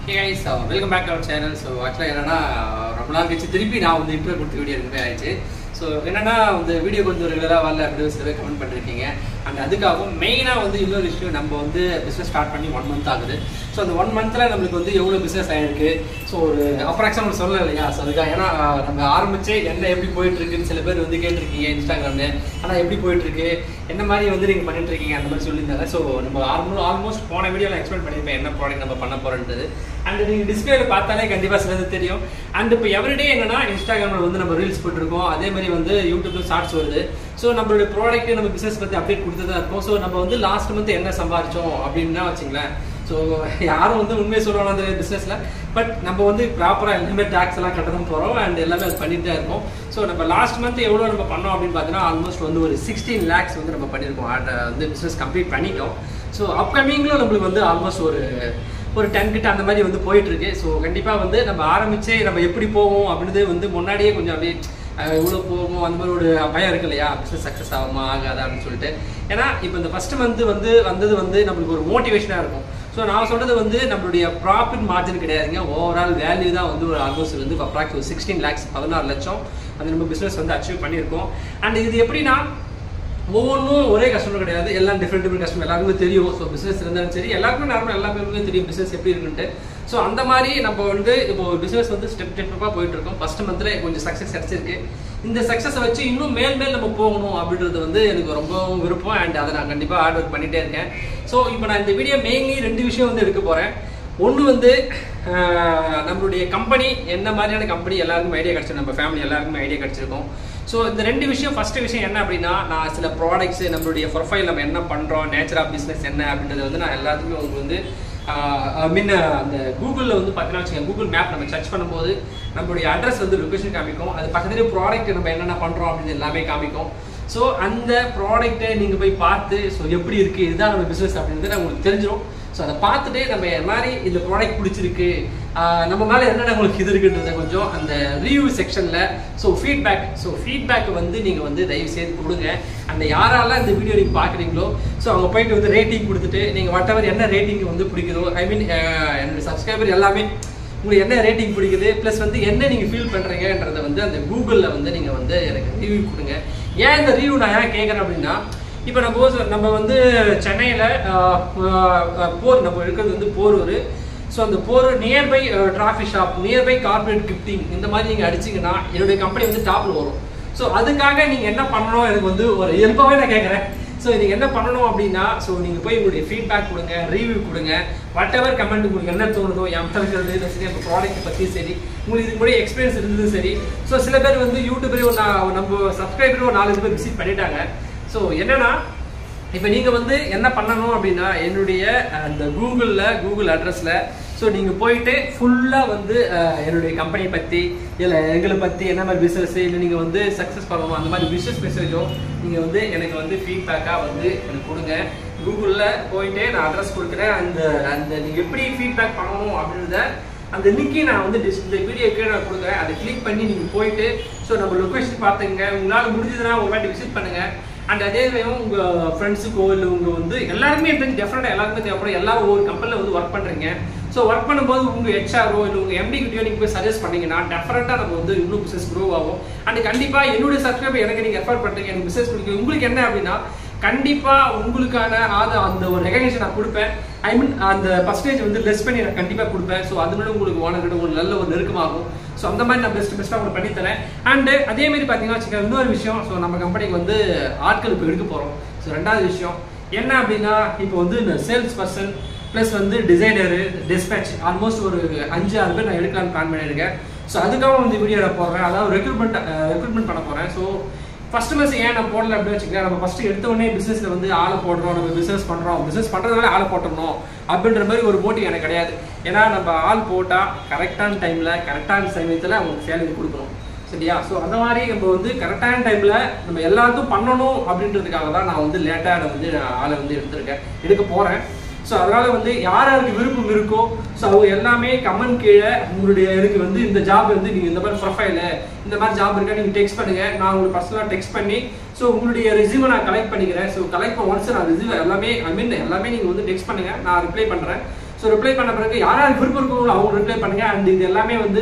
Hey guys, welcome back to our channel. So actually என்னன்னா ரொம்ப நாள் கழிச்சு திருப்பி நான் வந்து இன்ட்ரோ கொடுத்த வீடியோ ரெண்டு ஆயிடுச்சு. ஸோ என்னன்னா இந்த வீடியோ கொஞ்சம் ரெகுலராக வரல அப்படின்னு சில பேர் கமெண்ட் பண்ணிருக்கீங்க. அண்ட் அதுக்காகவும் மெயினாக வந்து இன்னொரு விஷயம், நம்ம வந்து பிஸ்னஸ் ஸ்டார்ட் பண்ணி 1 month ஆகுது. ஸோ அந்த 1 monthல நம்மளுக்கு வந்து எவ்வளோ பிஸ்னஸ் ஆகிருக்கு, ஸோ ஒரு அப்ராக்சிமேட் சொல்லலை இல்லையா? ஸோ அதுக்காக ஏன்னா நம்ம ஆரம்பிச்சு என்ன எப்படி போயிட்டு இருக்குன்னு சில பேர் வந்து கேட்டிருக்கீங்க இன்ஸ்டாகிராம்ல. ஆனால் எப்படி போயிட்டு இருக்கு, என்ன மாதிரி வந்து நீங்கள் பண்ணிட்டு இருக்கீங்க அந்த மாதிரி சொல்லியிருந்தாங்க. ஸோ நம்ம ஆல்மோஸ்ட் போன வீடியோவில் எக்ஸ்பிளைன் பண்ணியிருப்பேன் என்ன ப்ராடக்ட் நம்ம பண்ண போகிறோன்றது. அண்ட் நீங்கள் டிஸ்பிளேல பார்த்தாலே கண்டிப்பாக சிலது தெரியும். அண்ட் இப்போ எவ்ரிடே என்னன்னா இன்ஸ்டாகிராமில் வந்து நம்ம ரீல்ஸ் போட்டுருக்கோம், அதே மாதிரி வந்து யூடியூப்ல ஷார்ட்ஸ் வருது. ஸோ நம்மளோட ப்ராடக்ட் நம்ம பிஸ்னஸ் பற்றி அப்டேட் கொடுத்து தான் இருக்கும். ஸோ நம்ம வந்து லாஸ்ட் மந்த் என்ன சம்பாரிச்சோம் அப்படின்னா வச்சுங்களேன். ஸோ யாரும் வந்து உண்மையை சொல்லுவாங்க அந்த பிஸ்னஸில், பட் நம்ம வந்து ப்ராப்பராக எல்லாமே டேக்ஸ் எல்லாம் கட்ட தான் போகிறோம் அண்ட் எல்லாமே அது பண்ணிட்டு தான் இருக்கோம். ஸோ நம்ம லாஸ்ட் மந்த் எவ்வளோ நம்ம பண்ணோம் அப்படின்னு பார்த்தீங்கன்னா ஆல்மோஸ்ட் வந்து ஒரு 16 lakhs வந்து நம்ம பண்ணியிருக்கோம். வந்து பிஸ்னஸ் கம்ப்ளீட் பண்ணிட்டோம். ஸோ அப்கமிங்கில் நம்மளுக்கு வந்து ஆல்மோஸ்ட் ஒரு 10 கிட்ட அந்த மாதிரி வந்து போயிட்டு இருக்கு. ஸோ கண்டிப்பாக வந்து நம்ம ஆரம்பிச்சு நம்ம எப்படி போவோம் அப்படின்றது வந்து முன்னாடியே கொஞ்சம் அப்படியே இவ்வளோ போகும் அந்த மாதிரி ஒரு பயம் இருக்கு இல்லையா, பிஸ்னஸ் சக்ஸஸ் ஆகுமா ஆகாதா அப்படின்னு சொல்லிட்டு. ஏன்னா இப்போ இந்த ஃபர்ஸ்ட் மந்த் வந்து வந்தது வந்து நம்மளுக்கு ஒரு மோட்டிவேஷனாக இருக்கும். ஸோ நான் சொல்றது வந்து நம்மளுடைய ப்ராஃபிட் மார்ஜின் கிடையாதுங்க, ஓவரால் வேல்யூ தான் வந்து ஒரு ஆல்மோஸ்ட் வந்து அப்ராக்ஸ் ஒரு 16 lakhs 16 லட்சம் அந்த நம்ம பிஸ்னஸ் வந்து அச்சீவ் பண்ணியிருக்கோம். அண்ட் இது எப்படின்னா ஒவ்வொன்றும் ஒரே கஸ்டமர் கிடையாது, எல்லாம் டிஃப்ரெண்ட் கஸ்டமர் எல்லாருக்குமே தெரியும். ஸோ பிஸ்னஸ் இருந்தாலும் சரி எல்லாருக்குமே நார்மல் எல்லா பேருக்குமே தெரியும் பிஸ்னஸ் எப்படி இருக்குன்ட்டு. ஸோ அந்த மாதிரி நம்ம வந்து இப்போ பிஸ்னஸ் வந்து ஸ்டெப்பாக போயிட்டு இருக்கோம். ஃபர்ஸ்ட் மந்த்ல கொஞ்சம் சக்ஸஸ் கிடைச்சிருக்கு. இந்த சக்ஸஸை வச்சு இன்னும் மேல் நம்ம போகணும் அப்படின்றது வந்து எனக்கு ரொம்ப விருப்பம். அண்ட் அதை நான் கண்டிப்பாக ஹார்ட் ஒர்க் பண்ணிட்டே இருக்கேன். ஸோ இப்போ நான் இந்த வீடியோ மெயின்லி 2 விஷயம் வந்து எடுக்க போகிறேன். ஒன்று வந்து நம்மளுடைய கம்பெனி என்ன மாதிரியான கம்பெனி எல்லாருக்கும் ஐடியா கிடச்சிருக்கும், நம்ம ஃபேமிலி எல்லாருக்குமே ஐடியா கிடச்சிருக்கும். ஸோ இந்த 2 விஷயம், ஃபர்ஸ்ட் விஷயம் என்ன அப்படின்னா நான் சில ப்ராடக்ட்ஸ் நம்மளுடைய ப்ரொஃபைல் நம்ம என்ன பண்ணுறோம், நேச்சர் ஆஃப் பிஸ்னஸ் என்ன அப்படின்றத வந்து நான் எல்லாத்துக்குமே உங்களுக்கு வந்து அந்த கூகுளில் வந்து பார்த்தீங்கன்னா வச்சுக்கோங்க, கூகுள் மேப் நம்ம சர்ச் பண்ணும்போது நம்மளுடைய அட்ரஸ் வந்து லொக்கேஷன் காமிக்கும், அது பக்கத்துலேயே ப்ராடக்ட் நம்ம என்னென்ன பண்ணுறோம் அப்படின்னு எல்லாமே காமிக்கும். ஸோ அந்த ப்ராடக்ட்டை நீங்கள் போய் பார்த்து ஸோ எப்படி இருக்குது இதுதான் நம்ம பிஸ்னஸ் அப்படின்றது உங்களுக்கு தெரிஞ்சிடும். ஸோ அதை பார்த்துட்டு நம்ம மாதிரி இந்த ப்ராடக்ட் பிடிச்சிருக்கு, நம்ம மேலே என்னென்ன உங்களுக்கு இது இருக்குன்றத கொஞ்சம் அந்த ரிவ்யூ செக்ஷனில் ஃபீட்பேக் வந்து நீங்கள் வந்து தயவு செய்து கொடுங்க. அந்த யாரெல்லாம் இந்த வீடியோ நீங்கள் பார்க்குறீங்களோ ஸோ அவங்க போயிட்டு வந்து ரேட்டிங் கொடுத்துட்டு நீங்கள் வாட்டெவர் என்ன ரேட்டிங் வந்து பிடிக்குதோ, ஐ மீன் என்னுடைய சப்ஸ்கிரைபர் எல்லாமே உங்களுக்கு என்ன ரேட்டிங் பிடிக்குது ப்ளஸ் வந்து என்ன நீங்கள் ஃபீல் பண்ணுறீங்கன்றதை வந்து அந்த கூகுளில் வந்து நீங்கள் வந்து எனக்கு ரிவ்யூ கொடுங்க. ஏன் இந்த ரிவ்யூ நான் ஏன் கேட்குறேன் அப்படின்னா, இப்போ நம்ம வந்து சென்னையில் நம்ம இருக்கிறது வந்து போரூர். ஸோ அந்த Porur nearby trophy shop, nearby corporate gifting இந்த மாதிரி நீங்கள் அடிச்சிங்கன்னா என்னுடைய கம்பெனி வந்து டாப்பில் வரும். ஸோ அதுக்காக நீங்கள் என்ன பண்ணணும் எனக்கு வந்து ஒரு இயல்பாகவே நான் கேட்குறேன். ஸோ நீங்கள் என்ன பண்ணணும் அப்படின்னா ஸோ நீங்கள் போய் உங்களுடைய ஃபீட்பேக் கொடுங்க, ரிவ்யூ கொடுங்க, வாட்டெவர் கமெண்ட் உங்களுக்கு என்ன தோணுதோ, என் இருக்கிறது சரி, அந்த ப்ராடக்ட் பற்றி சரி, உங்களுக்கு இதுக்கு முன்னாடி எக்ஸ்பீரியன்ஸ் இருந்தது சரி. ஸோ சில பேர் வந்து யூடியூப்லேயே நம்ம சப்ஸ்கிரைபர் ஒரு 4 பேர் விசிட் பண்ணிட்டாங்க. ஸோ என்னன்னா இப்போ நீங்கள் வந்து என்ன பண்ணணும் அப்படின்னா என்னுடைய அந்த கூகுள் அட்ரஸில் ஸோ நீங்கள் போயிட்டு ஃபுல்லாக வந்து என்னுடைய கம்பெனி பற்றி இல்லை எங்களை பற்றி என்ன மாதிரி பிஸ்னஸ் இல்லை நீங்கள் வந்து சக்ஸஸ் பண்ணணும் அந்த மாதிரி பிஸ்னஸ் மெசேஜோ நீங்கள் வந்து எனக்கு வந்து ஃபீட்பேக்காக வந்து எனக்கு கொடுங்க. கூகுளில் போயிட்டு நான் அட்ரஸ் கொடுக்குறேன். அந்த நீங்கள் எப்படி ஃபீட்பேக் பண்ணணும் அப்படின்றத அந்த லிங்கையும் நான் வந்து இந்த வீடியோக்கே நான் கொடுக்குறேன். அதை கிளிக் பண்ணி நீங்கள் போயிட்டு ஸோ நம்ம லொக்கேஷன் பார்த்துங்க. உங்களால் முடிஞ்சதுன்னா ஒரு வாட்டி விசிட் பண்ணுங்கள். அண்ட் அதே சமயம் உங்கள் ஃப்ரெண்ட்ஸுக்கோ இல்லை உங்கள் வந்து எல்லாருமே எனக்கு டெஃபினட்டாக எல்லாருமே தேவைப்படும். எல்லாரும் ஒவ்வொரு கம்பெனியில் வந்து ஒர்க் பண்ணுறீங்க. ஸோ ஒர்க் பண்ணும்போது உங்கள் ஹெச்ஆரோ இல்லை உங்கள் எம்டி கிட்டயோ நீங்கள் போய் சஜஸ்ட் பண்ணீங்கன்னா டெஃபினட்டாக நம்ம வந்து இன்னும் பிஸ்னஸ் க்ரோ ஆகும். அண்ட் கண்டிப்பாக என்னுடைய சப்ஸ்கிரைபர் எனக்கு நீங்கள் ரெஃபர் பண்ணுறீங்க, எனக்கு பிஸ்னஸ் கொடுக்குறீங்க, உங்களுக்கு என்ன அப்படின்னா கண்டிப்பாக உங்களுக்கான அந்த ஒரு ரெகக்னேஷன் நான் கொடுப்பேன். ஐ மீன் அந்த பர்சன்டேஜ் வந்து லெஸ் பண்ணி நான் கண்டிப்பாக கொடுப்பேன். ஸோ அதனால உங்களுக்கு ஓனர்கிட்ட ஒரு நல்ல ஒரு நெருக்கமாகும். ஸோ அந்த மாதிரி நான் பெஸ்ட்டாக உங்களுக்கு பண்ணித்தரேன். அண்டு அதே மாதிரி பார்த்தீங்கன்னா வச்சுக்கோங்க இன்னொரு விஷயம், ஸோ நம்ம கம்பெனிக்கு வந்து ஆட்கள் இப்போ எடுக்க போகிறோம். ஸோ 2வது விஷயம் என்ன அப்படின்னா இப்போ வந்து இந்த சேல்ஸ் பர்சன் ப்ளஸ் வந்து டிசைனரு, டிஸ்பேட்ச் ஆல்மோஸ்ட் ஒரு 5-6 பேர் நான் எடுக்கலான்னு பிளான் பண்ணியிருக்கேன். ஸோ அதுக்காக வந்து வீடியோ நான் போடுறேன், அதாவது ரெக்ரூட்மெண்ட் பண்ண போகிறேன். ஸோ கஸ்டமர்ஸ் ஏன் நான் போடல அப்படின்னு வச்சுக்கலாம், நம்ம ஃபர்ஸ்ட் எடுத்த உடனே பிசினஸ்ல வந்து ஆளை போடுறோம், நம்ம பிசினஸ் பண்றதுனால ஆளை போட்டணும் அப்படின்ற மாதிரி ஒரு மோட்டிவ் எனக்கு கிடையாது. ஏன்னா நம்ம ஆள் போட்டா கரெக்டான டைம்ல கரெக்டான சமயத்துல அவங்களுக்கு சேலரி கொடுக்கணும், சரியா? ஸோ அந்த மாதிரி நம்ம வந்து கரெக்டான டைம்ல நம்ம எல்லாத்தையும் பண்ணணும் அப்படின்றதுக்காக தான் நான் வந்து லேட்டாக வந்து ஆளை வந்து எடுக்க போறேன். ஸோ அதனால வந்து யாருக்கு விருப்பம் இருக்கோ ஸோ அவங்க எல்லாமே கமெண்ட் கீழே உங்களுடைய எனக்கு வந்து இந்த ஜாப் வந்து நீங்கள் இந்த மாதிரி ப்ரொஃபைலு இந்த மாதிரி ஜாப் இருக்கா நீங்கள் டெக்ஸ்ட் பண்ணுங்க. நான் உங்களுக்கு பர்சனலாக டெக்ஸ்ட் பண்ணி ஸோ உங்களுடைய ரெஸ்யூமை நான் கலெக்ட் பண்ணிக்கிறேன். ஸோ கலெக்ட் பண்ண ஒன்ஸ் நான் ரெஸ்யூம் எல்லாமே நீங்கள் வந்து டெக்ஸ்ட் பண்ணுங்க, நான் ரிப்ளை பண்ணுறேன். ஸோ ஸோ ரிப்ளை பண்ண பிறகு யாராவது விருப்பம் இருக்கவங்களோ அவங்க ரிப்ளை பண்ணுங்க. அண்ட் இது எல்லாமே வந்து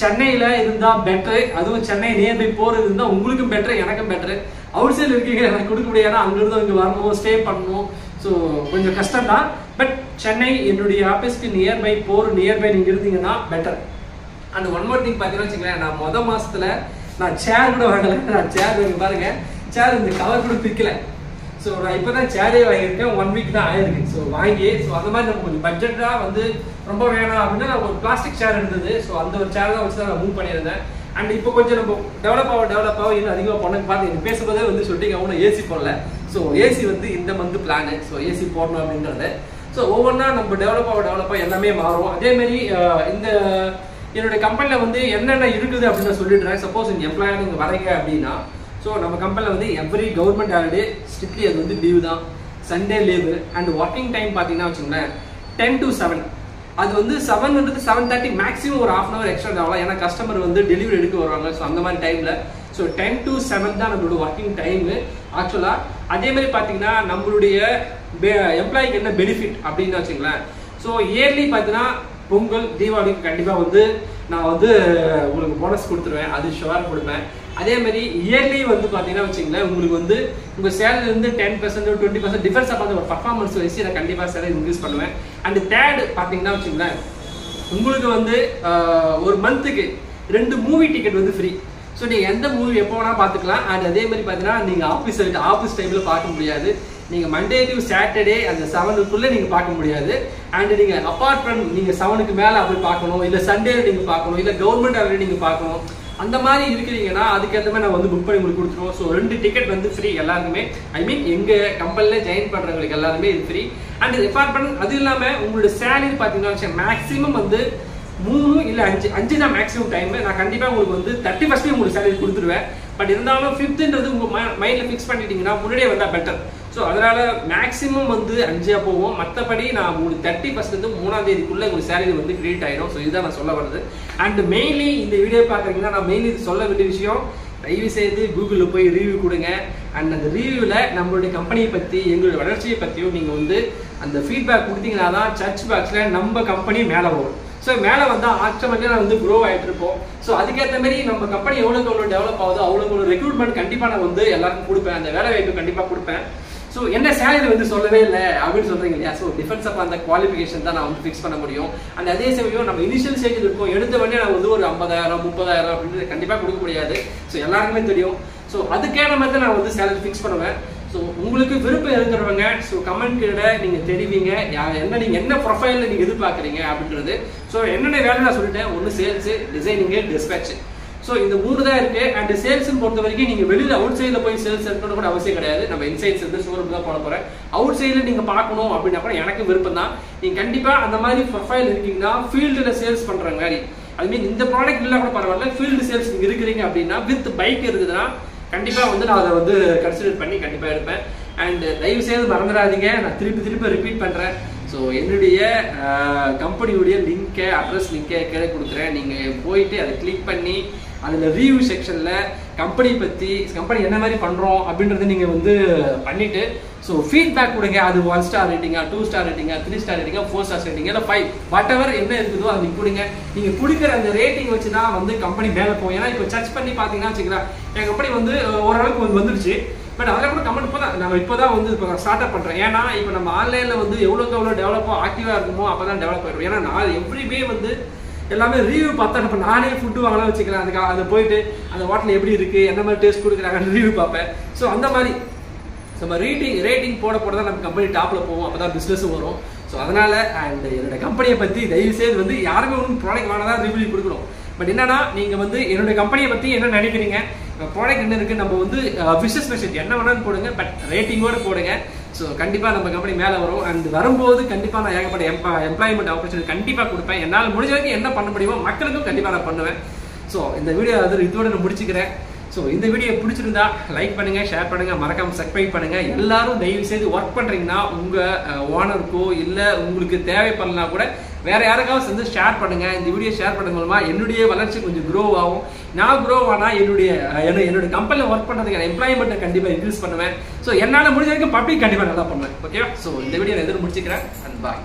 சென்னையில் இருந்தால் பெட்ரு, அதுவும் சென்னை நியர்பை போகிறது இருந்தால் உங்களுக்கும் பெட்ரு, எனக்கும் பெட்ரு. அவுட் சைடில் இருக்கீங்க எனக்கு கொடுக்க முடியாது, அங்கேருந்து இங்கே வரணும், ஸ்டே பண்ணணும், ஸோ கொஞ்சம் கஷ்டம் தான். பட் சென்னை என்னுடைய ஆஃபீஸ்க்கு நியர்பை நீங்கள் இருந்தீங்கன்னா better. And one more thing பார்த்தீங்கன்னா வச்சுங்களேன், நான் மொதல் மாதத்தில் நான் சேர் கூட வாங்கலை. நான் சேர் வாங்கி பாருங்க, சேர் இந்த கவர் கூட பிரிக்கல. ஸோ நான் இப்போ தான் சேரே வாங்கியிருக்கேன், 1 வீக் தான் ஆயிருக்கு. ஸோ வாங்கி ஸோ அந்த மாதிரி நம்ம கொஞ்சம் பட்ஜெட்டாக வந்து ரொம்ப வேணாம் அப்படின்னா நான் ஒரு பிளாஸ்டிக் சேர் இருந்தது. ஸோ அந்த ஒரு சேர் தான் வச்சு தான் நான் மூவ் பண்ணியிருந்தேன். அண்ட் இப்போ கொஞ்சம் நம்ம டெவலப் ஆக இன்னும் அதிகமாக பண்ண பார்த்து எனக்கு பேசும்போதே வந்து சொல்லிட்டு அவனும் ஏசி போடல. ஸோ ஏசி வந்து இந்த மந்த் பிளானு. ஸோ ஏசி போடணும் அப்படின்றது. ஸோ ஒவ்வொன்றா நம்ம டெவலப் ஆக எல்லாமே மாறும். அதேமாரி இந்த என்னுடைய கம்பெனியில் வந்து என்னென்ன இருக்குது அப்படின்னு நான் சொல்லிடுறேன். சப்போஸ் இந்த எம்ப்ளாயர் நீங்கள் வரீங்க அப்படின்னா, ஸோ நம்ம கம்பெனியில் வந்து எவ்ரி கவர்மெண்ட் ஹாலிடே ஸ்ட்ரிக்ட்லி அது வந்து லீவு தான், Sunday leave. And working time பார்த்தீங்கன்னா வச்சுக்கோங்களேன் 10 to 7. அது வந்து 7ன்றது 7:30 மேக்ஸிமம் ஒரு ½ hour எக்ஸ்ட்ரா ஆகலாம். ஏன்னா கஸ்டமர் வந்து டெலிவரி எடுக்க வருவாங்க. ஸோ அந்த மாதிரி டைமில் ஸோ 10 to 7 தான் நம்மளோட ஒர்க்கிங் டைமு ஆக்சுவலாக. அதே மாதிரி பார்த்தீங்கன்னா நம்மளுடைய எம்ப்ளாய்க்கு என்ன பெனிஃபிட் அப்படின்னு வச்சுங்களேன். ஸோ இயர்லி பார்த்தீங்கன்னா பொங்கல் தீபாவளிக்கு கண்டிப்பாக வந்து நான் வந்து உங்களுக்கு போனஸ் கொடுத்துருவேன், அது ஷுவராக கொடுப்பேன். அதே மாதிரி இயர்லி வந்து பார்த்தீங்கன்னா வச்சுங்களேன் உங்களுக்கு வந்து உங்கள் சேலரி வந்து 10% 20% டிஃபரன்ஸ் பார்த்து ஒரு பர்ஃபார்மன்ஸ் வச்சு நான் கண்டிப்பாக சேலரி இன்க்ரீஸ் பண்ணுவேன். அண்ட் தேர்ட் பார்த்தீங்கன்னா வச்சுங்களேன் உங்களுக்கு வந்து ஒரு மந்த்துக்கு 2 மூவி டிக்கெட் வந்து ஃப்ரீ. ஸோ நீங்கள் எந்த மூவி எப்போ வேணால் பார்த்துக்கலாம். அண்ட் அதே மாதிரி பார்த்தீங்கன்னா நீங்கள் ஆஃபீஸ் டைமில் பார்க்க முடியாது. நீங்கள் மண்டே டு சாட்டர்டே அந்த 7க்குள்ளே நீங்கள் பார்க்க முடியாது. அண்ட் நீங்கள் அப்பார்ட் ஃப்ரம் நீங்கள் 7க்கு மேலே அப்படி பார்க்கணும், இல்லை சண்டேல நீங்கள் பார்க்கணும், இல்லை கவர்மெண்ட் ஹாலிடே நீங்கள் பார்க்கணும், அந்த மாதிரி இருக்கிறீங்கன்னா அதுக்கேற்ற மாதிரி நான் வந்து புக் பண்ணி உங்களுக்கு கொடுத்துருவோம். ஸோ 2 டிக்கெட் வந்து ஃப்ரீ எல்லாருக்குமே. ஐ மீன் எங்கள் கம்பெனியில் ஜாயின் பண்ணுறவங்களுக்கு எல்லாருமே இது ஃப்ரீ. அண்ட் அப்பார்ட்மெண்ட் அது இல்லாமல் உங்களோட சேலரி பார்த்தீங்கன்னா மேக்ஸிமம் வந்து 3 இல்லை 5 தான் மேக்ஸிமம் டைம். நான் கண்டிப்பாக உங்களுக்கு வந்து 31st உங்களுக்கு சேலரி கொடுத்துருவேன். பட் இருந்தாலும் 5ன்றது உங்கள் மைண்டில் ஃபிக்ஸ் பண்ணிட்டீங்கன்னா முன்னாடியே வந்தால் பெட்டர். ஸோ அதனால் மேக்ஸிமம் வந்து 5 போவோம். மற்றபடி நான் உங்களுக்கு 31st 3ஆம் தேதிக்குள்ளே உங்களுக்கு சேலரி வந்து கிரியேட் ஆகிடும். ஸோ இதுதான் நான் சொல்ல வருது. அண்ட் மெயின்லி இந்த வீடியோ பார்க்குறீங்கன்னா நான் மெயின்லி இது சொல்ல வேண்டிய விஷயம், தயவு செய்து கூகுளில் போய் ரிவ்யூ கொடுங்க. அண்ட் அந்த ரிவ்யூவில் நம்மளுடைய கம்பெனியை பற்றி எங்களுடைய வளர்ச்சியை பற்றியும் நீங்கள் வந்து அந்த ஃபீட்பேக் கொடுத்தீங்கன்னா தான் சர்ச் பாக்ஸில் நம்ம கம்பெனி மேலே வரும். ஸோ மேலே வந்தால் ஆட்டோமேட்டிக்காக நான் வந்து க்ரோ ஆகிட்டு இருப்போம். ஸோ அதுக்கேற்ற மாதிரி நம்ம கம்பெனி எவ்வளோக்கு டெவலப் ஆகுதோ அவ்வளோக்கு ரெக்ரூட்மெண்ட் கண்டிப்பாக நான் வந்து எல்லாருக்கும் கொடுப்பேன், அந்த வேலை வாய்ப்பு கண்டிப்பாக கொடுப்பேன். ஸோ என்ன சேலரி வந்து சொல்லவே இல்லை அப்படின்னு சொல்கிறீங்க இல்லையா. ஸோ டிஃபென்ஸ் ஆஃப் அந்த குவாலிஃபிகேஷன் தான் நான் வந்து ஃபிக்ஸ் பண்ண முடியும். அண்ட் அதே சமயம் நம்ம இனிஷியல் ஸ்டேஜில் இருக்கோம், எடுத்த உடனே நான் வந்து ஒரு 50,000 30,000 அப்படின்றது கண்டிப்பாக கொடுக்க முடியாது. ஸோ எல்லாருக்குமே தெரியும். ஸோ அதுக்கேற்ற மாதிரி தான் நான் வந்து சேலரி ஃபிக்ஸ் பண்ணுவேன். ஸோ உங்களுக்கு விருப்பம் இருக்கிறவங்க ஸோ கமெண்ட் கீழே நீங்கள் தெரிவிங்க நீங்கள் என்ன ப்ரொஃபைலில் நீங்கள் எதிர்பார்க்குறீங்க அப்படின்றது. ஸோ என்னென்ன வேலை நான் சொல்லிட்டேன், ஒன்று சேல்ஸு, டிசைனிங்கு, டிஸ்பேட்ச். ஸோ இந்த 3 தான் இருக்கு. அண்ட் சேல்ஸ்ன்னு பொறுத்த வரைக்கும் நீங்கள் வெளியில் அவுட் சைடில் போய் சேல்ஸ் இருக்கணும் கூட அவசியம் கிடையாது. நம்ம இன்சைட்ஸ் வந்து ஷோரூம் தான் போட போகிறேன். அவுட் சைடில் நீங்கள் பார்க்கணும் அப்படின்னா கூட எனக்கு விருப்பம் தான். நீங்கள் கண்டிப்பாக அந்த மாதிரி ப்ரொஃபைல் இருக்கீங்கன்னா ஃபீல்டில் சேல்ஸ் பண்ணுற மாதிரி, ஐ மீன் இந்த ப்ராடக்ட் இல்லை கூட பரவாயில்ல, ஃபீல்டு சேல்ஸ் நீங்கள் இருக்கிறீங்க அப்படின்னா வித் பைக் இருக்குதுன்னா கண்டிப்பாக வந்து நான் அதை வந்து கன்சிடர் பண்ணி கண்டிப்பாக எடுப்பேன். அண்ட் தயவு செய்து மறந்துடாதீங்க, நான் திருப்பி ரிப்பீட் பண்ணுறேன். ஸோ என்னுடைய கம்பெனியுடைய லிங்கை, அட்ரஸ் லிங்கை கீழே கொடுக்குறேன். நீங்கள் போயிட்டு அதை கிளிக் பண்ணி அதில் ரிவ்யூ செக்ஷனில் கம்பெனி பற்றி, கம்பெனி என்ன மாதிரி பண்ணுறோம் அப்படின்றத நீங்கள் வந்து பண்ணிவிட்டு ஸோ ஃபீட்பேக் கொடுங்க. அது 1 ஸ்டார் ரேட்டிங்கா, 2 ஸ்டார் ரேட்டிங்கா, 3 ஸ்டார் ரேட்டிங்கா, 4 ஸ்டார் ரேட்டிங்கா, இல்லை 5 வாட் எவர் என்ன இருக்குதோ அது நீங்கள் கொடுங்க. நீங்கள் கொடுக்குற அந்த ரேட்டிங் வச்சு தான் வந்து கம்பெனி மேலே போகும். ஏன்னா இப்போ சர்ச் பண்ணி பார்த்தீங்கன்னா வச்சுக்கலாம், என் கம்பெனி வந்து ஓரளவுக்கு வந்துருச்சு. பட் அதில் கூட கமெண்ட் இப்போ தான் வந்து இப்போ ஸ்டார்ட் அப் பண்ணுறேன். ஏன்னா இப்போ நம்ம ஆன்லைனில் வந்து எவ்வளோக்கு எவ்வளோ டெவலப்பாக ஆக்டிவாக இருக்குமோ அப்போ தான் டெவலப் ஆகிடும். ஏன்னா நான் எவ்ரிடே வந்து எல்லாமே ரிவ்யூ பார்த்தா இப்போ நானே ஃபுட்டு வாங்கலாம் வச்சுக்கலாம். அதுக்காக அதை போயிட்டு அந்த ஹோட்டல் எப்படி இருக்குது, என்ன மாதிரி டேஸ்ட் கொடுக்குறாங்கன்னு ரிவ்யூ பார்ப்பேன். ஸோ அந்த மாதிரி நம்ம ரேட்டிங் போட தான் நம்ம கம்பெனி டாப்பில் போவோம், அப்போ தான் பிஸ்னஸும் வரும். ஸோ அதனால் அண்ட் என்னோட கம்பெனியை பற்றி தயவுசெய்து வந்து யாருமே ஒன்றும் ப்ராடக்ட் வாங்கினா ரிவ்யூ கொடுக்கணும். பட் என்னன்னா நீங்கள் வந்து என்னுடைய கம்பெனியை பற்றி என்ன நினைக்கிறீங்க, ப்ராடக்ட் என்ன இருக்குது, நம்ம வந்து பிஸ்னஸ் மெசேஜ் என்ன வேணாலும் போடுங்க, பட் ரேட்டிங்கோடு போடுங்க. ஸோ கண்டிப்பாக நம்ம கம்பெனி மேலே வரும். அண்ட் வரும்போது கண்டிப்பாக நான் ஏகப்பட்ட எம்ப்ளாய்மெண்ட் ஆப்பர்ச்சுனிட்டி கண்டிப்பாக கொடுப்பேன். என்னால் முடிஞ்ச வரைக்கும் என்ன பண்ண முடியுமோ மக்களுக்கும் கண்டிப்பாக நான் பண்ணுவேன். ஸோ இந்த வீடியோ இதோட நான் முடிச்சுக்கிறேன். ஸோ இந்த வீடியோ பிடிச்சிருந்தா லைக் பண்ணுங்கள், ஷேர் பண்ணுங்கள், மறக்காமல் சப்ஸ்கிரைப் பண்ணுங்கள். எல்லாரும் தயவு செய்து ஒர்க் பண்ணுறீங்கன்னா உங்கள் ஓனருக்கோ இல்லை உங்களுக்கு தேவைப்படலனா கூட வேற யாருக்காவது வந்து ஷேர் பண்ணுங்கள். இந்த வீடியோ ஷேர் பண்ணது மூலமாக என்னுடைய வளர்ச்சி கொஞ்சம் க்ரோ ஆகும். நான் க்ரோ ஆனால் என்னுடைய கம்பெனியில் ஒர்க் பண்ணுறதுக்கு எம்ப்ளாய்மெண்ட்டை கண்டிப்பாக இன்க்ரீஸ் பண்ணுவேன். ஸோ என்னால் முடிஞ்ச வரைக்கும் பப்ளிக் கண்டிப்பாக நல்லா பண்ணுவேன். ஓகேவா? ஸோ இந்த வீடியோ நான் எதிரும் முடிச்சுக்கிறேன். அண்ட் பாய்.